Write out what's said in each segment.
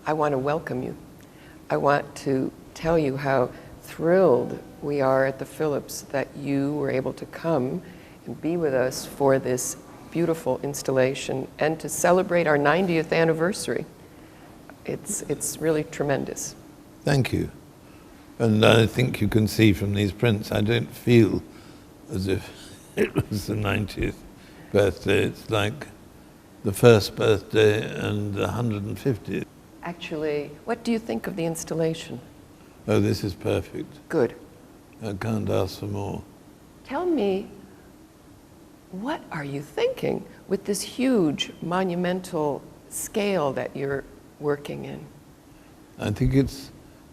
I want to welcome you. I want to tell you how thrilled we are at the Phillips that you were able to come and be with us for this beautiful installation and to celebrate our 90th anniversary. It's really tremendous. Thank you. And I think you can see from these prints, I don't feel as if it was the 90th birthday. It's like the first birthday and the 150th. Actually, what do you think of the installation? Oh, this is perfect. Good. I can't ask for more. Tell me, what are you thinking with this huge monumental scale that you're working in? I think it's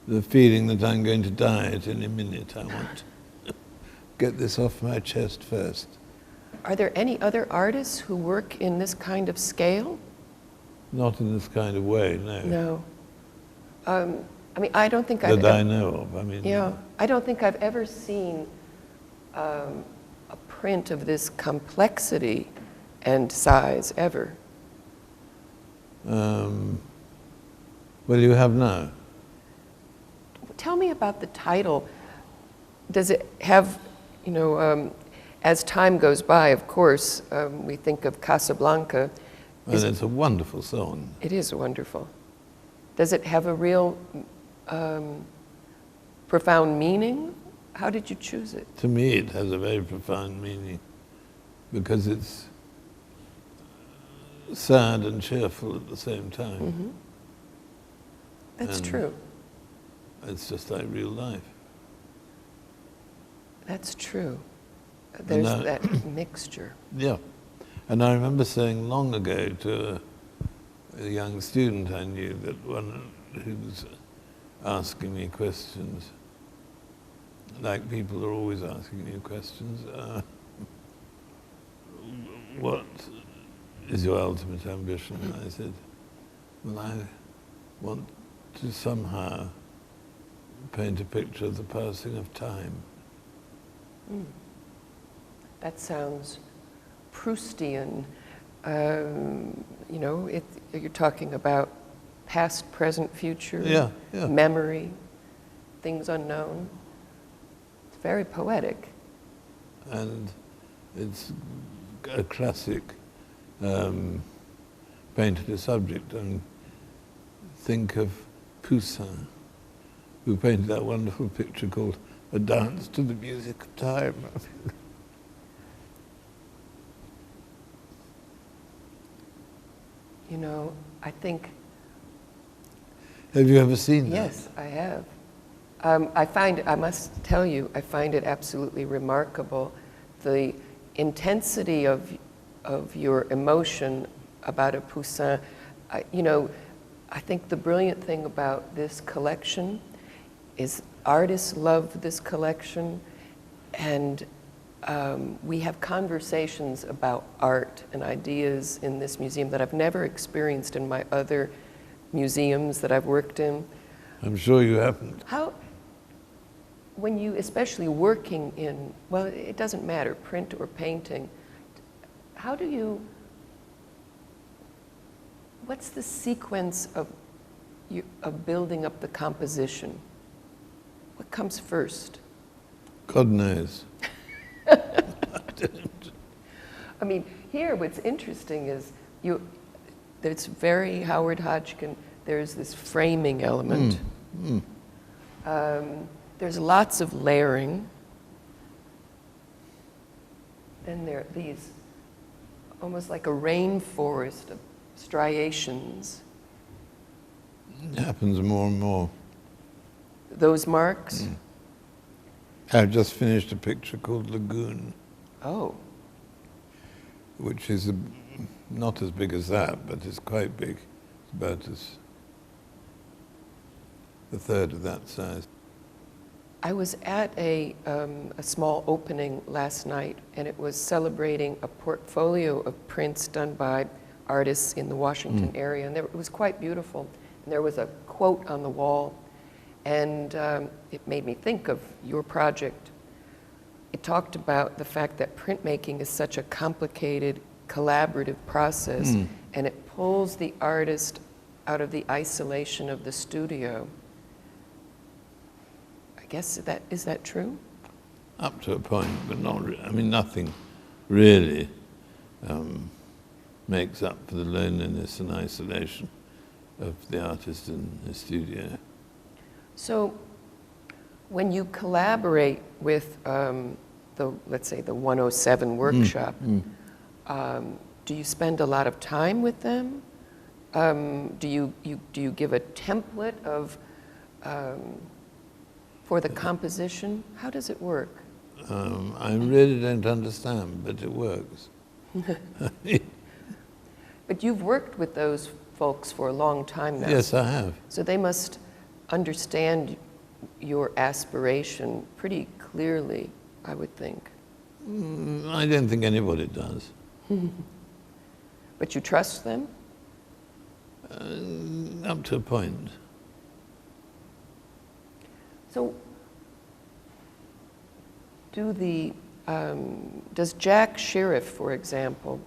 the feeling that I'm going to die at any minute. I want to get this off my chest first. Are there any other artists who work in this kind of scale? Not in this kind of way, no. No. I mean, I don't think I've that I know of. I mean, yeah, I don't think I've ever seen a print of this complexity and size ever. Well, you have now. Tell me about the title. Does it have, you know, as time goes by, of course, we think of Casablanca. And it's a wonderful song. It is wonderful. Does it have a real profound meaning? How did you choose it? To me, it has a very profound meaning because it's sad and cheerful at the same time. Mm-hmm. That's true. It's just like real life. That's true. There's that mixture. Yeah. And I remember saying long ago to a young student I knew, that one who was asking me questions, like people are always asking you questions, what is your ultimate ambition? And I said, well, I want to somehow paint a picture of the passing of time. Mm. That sounds Proustian. You know, you're talking about past, present, future, yeah. memory, things unknown. It's very poetic. And it's a classic painted subject. And think of Poussin, who painted that wonderful picture called A Dance to the Music of Time. You know, I think... Have you ever seen that? Yes, I have. I must tell you, I find it absolutely remarkable, the intensity of your emotion about a Poussin. You know, I think the brilliant thing about this collection is artists love this collection, and we have conversations about art and ideas in this museum that I've never experienced in my other museums that I've worked in. I'm sure you haven't. How, when you, especially working in, well, it doesn't matter, print or painting, how do you, what's the sequence of building up the composition? What comes first? God knows. I mean, here what's interesting is it's very Howard Hodgkin. There's this framing element. There's lots of layering. Then there are these, almost like a rainforest of striations. It happens more and more. Those marks? I've just finished a picture called Lagoon. Oh. Which is not as big as that, but it's quite big. It's about a third of that size. I was at a small opening last night, and it was celebrating a portfolio of prints done by artists in the Washington area, and it was quite beautiful. And there was a quote on the wall, and it made me think of your project. It talked about the fact that printmaking is such a complicated, collaborative process, and it pulls the artist out of the isolation of the studio. I guess is that true? Up to a point, but not. I mean, nothing really makes up for the loneliness and isolation of the artist in the studio. So, when you collaborate with let's say the 107 workshop, do you spend a lot of time with them? Do you give a template of for the composition? How does it work? I really don't understand, but it works. But you've worked with those folks for a long time now. Yes, I have. So they must understand your aspiration pretty clearly, I would think. I don't think anybody does. But you trust them? Up to a point. So, does Jack Sheriff, for example,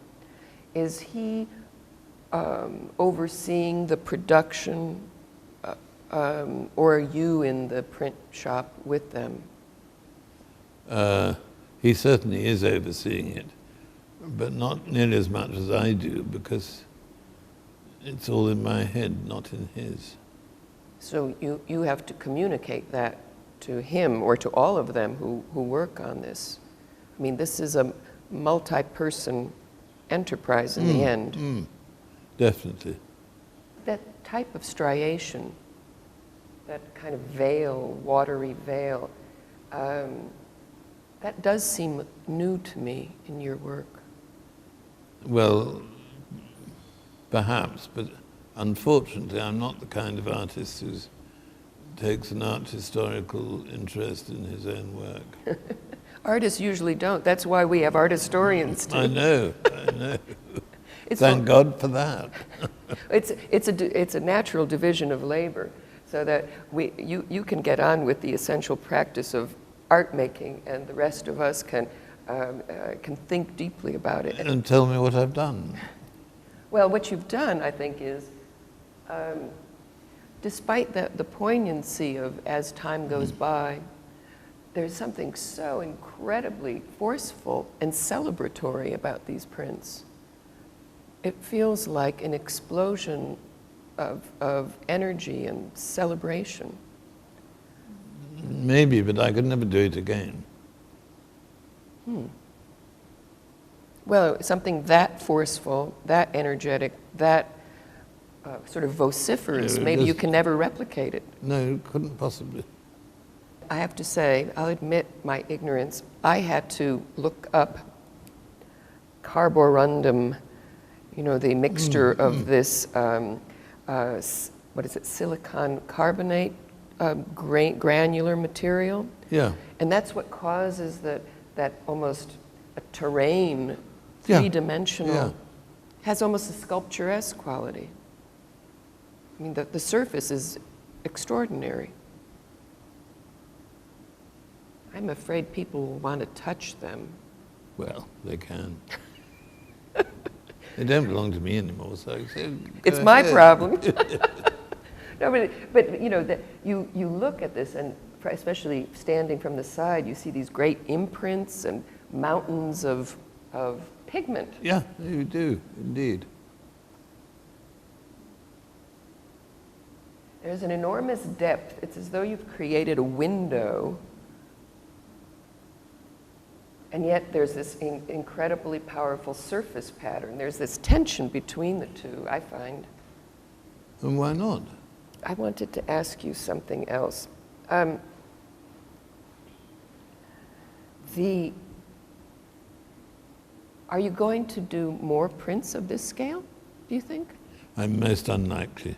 is he overseeing the production, or are you in the print shop with them? He certainly is overseeing it, but not nearly as much as I do, because it's all in my head, not in his. So you have to communicate that to him or to all of them who work on this. I mean, this is a multi-person enterprise in the end. Definitely. That type of striation, that kind of veil, watery veil, that does seem new to me in your work. Well, perhaps, but unfortunately I'm not the kind of artist who takes an art historical interest in his own work. Artists usually don't. That's why we have art historians too. I know. Thank God for that. It's a natural division of labor, so that you can get on with the essential practice of art making, and the rest of us can think deeply about it. And tell me what I've done. Well, what you've done, I think, is despite the poignancy of as time goes by, there's something so incredibly forceful and celebratory about these prints. It feels like an explosion of energy and celebration. Maybe, but I could never do it again. Well, something that forceful, that energetic, that sort of vociferous, maybe you can never replicate it. No, couldn't possibly. I have to say, I'll admit my ignorance. I had to look up carborundum, you know, the mixture of this, what is it, silicon carbonate, granular material. Yeah. And that's what causes that almost a terrain, three-dimensional, has almost a sculpturesque quality. I mean, the surface is extraordinary. I'm afraid people will want to touch them. Well, they can. They don't belong to me anymore, so I say, It's my problem. No, but you know, that you look at this, and especially standing from the side, you see these great imprints and mountains of pigment. Yeah, you do, indeed. There's an enormous depth. It's as though you've created a window, and yet there's this incredibly powerful surface pattern. There's this tension between the two, I find. And why not? I wanted to ask you something else. Are you going to do more prints of this scale, do you think? I'm most unlikely.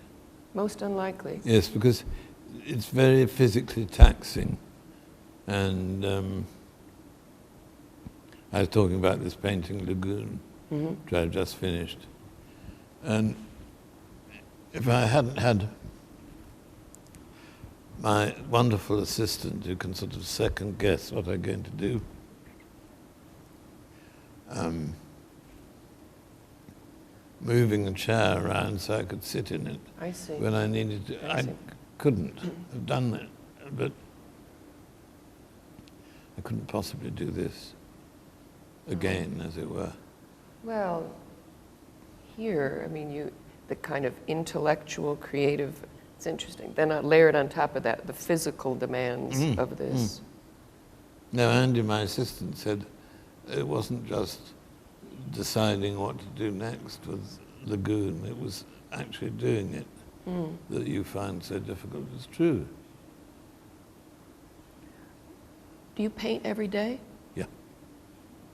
Most unlikely. Yes, because it's very physically taxing. And I was talking about this painting, Lagoon, which I've just finished. And if I hadn't had my wonderful assistant who can sort of second guess what I'm going to do, moving a chair around so I could sit in it I see. when I needed to. I I see. couldn't have done that, but I couldn't possibly do this again, as it were. Well, here, I mean, the kind of intellectual, creative, it's interesting. Then I layered on top of that the physical demands of this. No, Andy, my assistant, said it wasn't just deciding what to do next with Lagoon, it was actually doing it that you find so difficult. It's true. Do you paint every day? Yeah.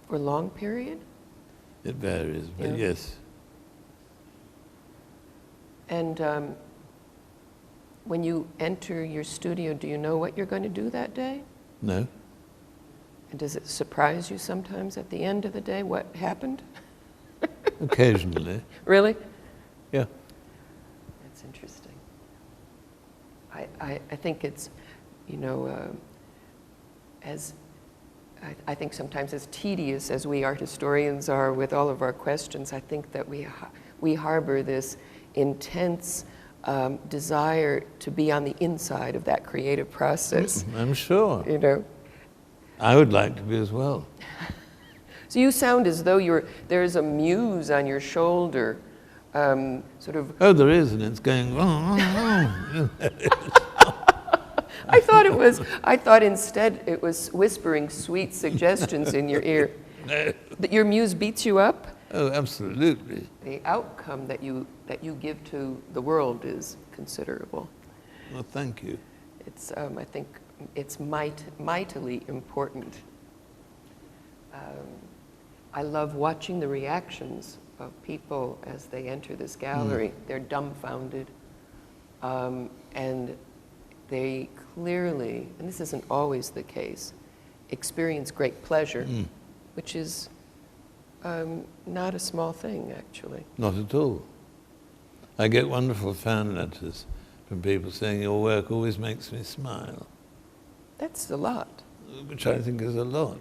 For a long period? It varies, but Yeah. yes. And when you enter your studio, do you know what you're going to do that day? No. And does it surprise you sometimes at the end of the day what happened? Occasionally. Really? Yeah. That's interesting. I think it's, you know, I think sometimes as tedious as we art historians are with all of our questions, I think that we harbor this intense desire to be on the inside of that creative process. I'm sure. You know. I would like to be as well. So you sound as though there's a muse on your shoulder, sort of. Oh, there is, and it's going. I thought instead it was whispering sweet suggestions in your ear. No. That your muse beats you up? Oh, absolutely. The outcome that you give to the world is considerable. Well, thank you. It's I think it's mightily important. I love watching the reactions of people as they enter this gallery. They're dumbfounded, and they clearly, and this isn't always the case, experience great pleasure, which is not a small thing, actually. Not at all. I get wonderful fan letters from people saying your work always makes me smile, That's a lot. which I think is a lot.